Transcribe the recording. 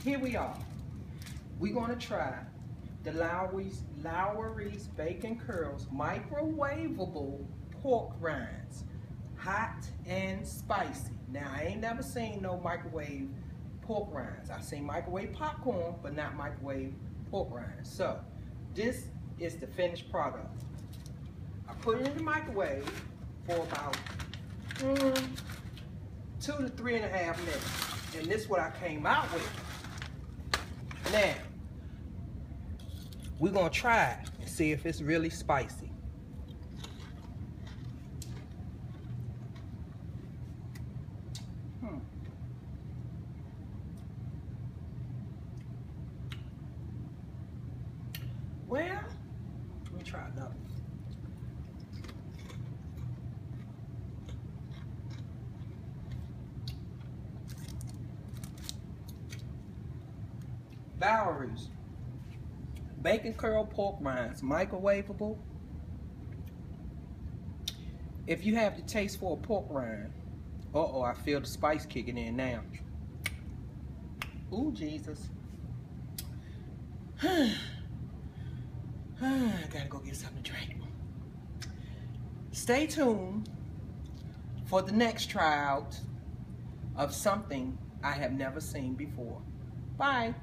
here we are. We're gonna try the Lowry's Bacon Curls Microwavable Pork Rinds. Hot and spicy. Now, I ain't never seen no microwave pork rinds. I've seen microwave popcorn, but not microwave pork rinds. So, this is the finished product. I put it in the microwave for about 2 to 3.5 minutes. And this is what I came out with. Now, we're gonna try it and see if it's really spicy. Well, let me try another. Lowry's Bacon Curl Pork Rinds, microwavable. If you have the taste for a pork rind, uh-oh, I feel the spice kicking in now. Ooh, Jesus. I gotta go get something to drink. Stay tuned for the next tryout of something I have never seen before. Bye.